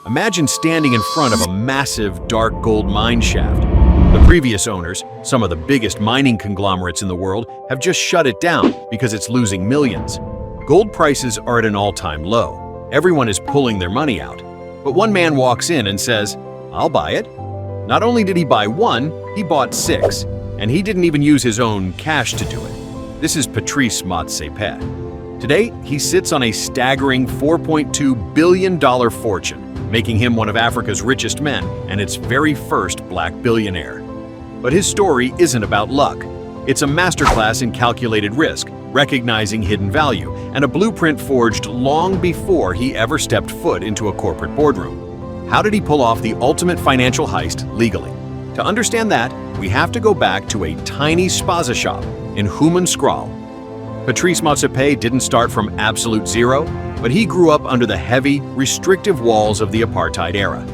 Imagine standing in front of a massive, dark gold mine shaft. The previous owners, some of the biggest mining conglomerates in the world, have just shut it down because it's losing millions. Gold prices are at an all-time low. Everyone is pulling their money out. But one man walks in and says, "I'll buy it." Not only did he buy one, he bought 6, and he didn't even use his own cash to do it. This is Patrice Motsepe. Today, he sits on a staggering $4.2 billion fortune, making him one of Africa's richest men and its very first black billionaire. But his story isn't about luck. It's a masterclass in calculated risk, recognizing hidden value, and a blueprint forged long before he ever stepped foot into a corporate boardroom. How did he pull off the ultimate financial heist legally? To understand that, we have to go back to a tiny spaza shop in Hammanskraal. Patrice Motsepe didn't start from absolute zero, but he grew up under the heavy, restrictive walls of the apartheid era.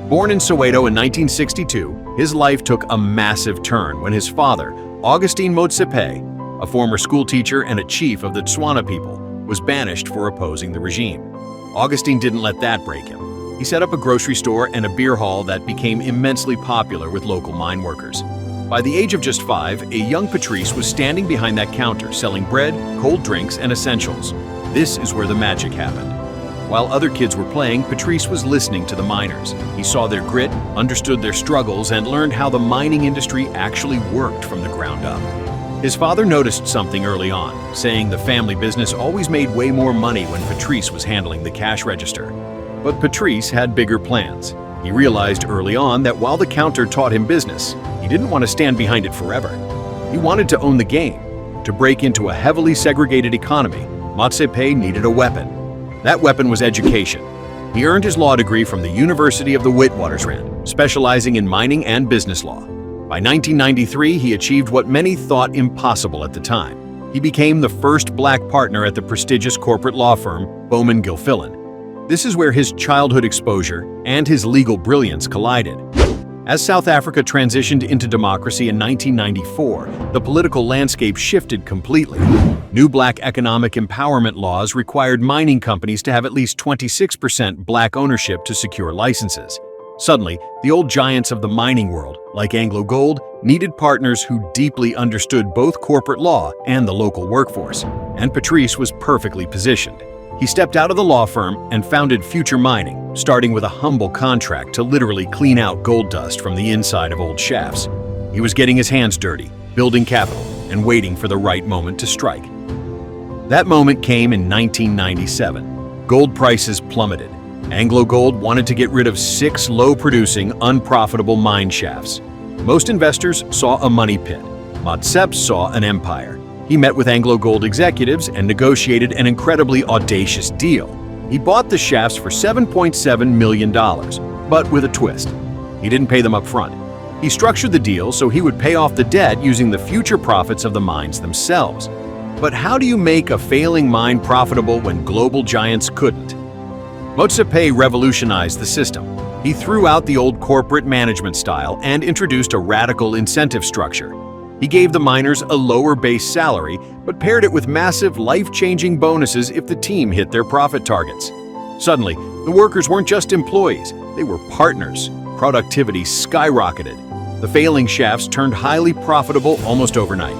Born in Soweto in 1962, his life took a massive turn when his father, Augustine Motsepe, a former schoolteacher and a chief of the Tswana people, was banished for opposing the regime. Augustine didn't let that break him. He set up a grocery store and a beer hall that became immensely popular with local mine workers. By the age of just 5, a young Patrice was standing behind that counter selling bread, cold drinks, and essentials. This is where the magic happened. While other kids were playing, Patrice was listening to the miners. He saw their grit, understood their struggles, and learned how the mining industry actually worked from the ground up. His father noticed something early on, saying the family business always made way more money when Patrice was handling the cash register. But Patrice had bigger plans. He realized early on that while the counter taught him business, he didn't want to stand behind it forever. He wanted to own the game. To break into a heavily segregated economy, Motsepe needed a weapon. That weapon was education. He earned his law degree from the University of the Witwatersrand, specializing in mining and business law. By 1993, he achieved what many thought impossible at the time. He became the first black partner at the prestigious corporate law firm Bowman Gilfillan. This is where his childhood exposure and his legal brilliance collided. As South Africa transitioned into democracy in 1994, the political landscape shifted completely. New black economic empowerment laws required mining companies to have at least 26% black ownership to secure licenses. Suddenly, the old giants of the mining world, like AngloGold, needed partners who deeply understood both corporate law and the local workforce, and Patrice was perfectly positioned. He stepped out of the law firm and founded Future Mining, starting with a humble contract to literally clean out gold dust from the inside of old shafts. He was getting his hands dirty, building capital, and waiting for the right moment to strike. That moment came in 1997. Gold prices plummeted. AngloGold wanted to get rid of 6 low-producing, unprofitable mine shafts. Most investors saw a money pit. Motsepe saw an empire. He met with AngloGold executives and negotiated an incredibly audacious deal. He bought the shafts for $7.7 million, but with a twist. He didn't pay them up front. He structured the deal so he would pay off the debt using the future profits of the mines themselves. But how do you make a failing mine profitable when global giants couldn't? Motsepe revolutionized the system. He threw out the old corporate management style and introduced a radical incentive structure. He gave the miners a lower base salary, but paired it with massive, life-changing bonuses if the team hit their profit targets. Suddenly, the workers weren't just employees, they were partners. Productivity skyrocketed. The failing shafts turned highly profitable almost overnight.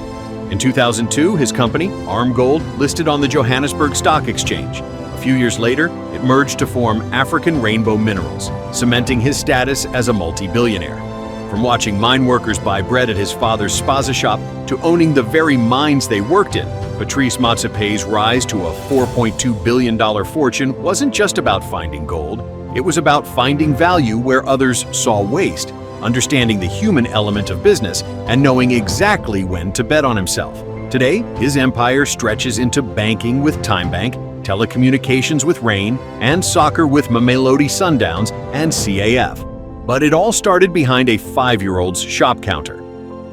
In 2002, his company, AngloGold, listed on the Johannesburg Stock Exchange. A few years later, it merged to form African Rainbow Minerals, cementing his status as a multi-billionaire. From watching mine workers buy bread at his father's spaza shop to owning the very mines they worked in, Patrice Motsepe's rise to a $4.2 billion fortune wasn't just about finding gold. It was about finding value where others saw waste, understanding the human element of business, and knowing exactly when to bet on himself. Today, his empire stretches into banking with TimeBank, telecommunications with Rain, and soccer with Mamelodi Sundowns and CAF. But it all started behind a 5-year-old's shop counter.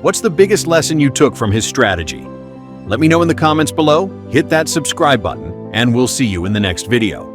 What's the biggest lesson you took from his strategy? Let me know in the comments below, hit that subscribe button, and we'll see you in the next video.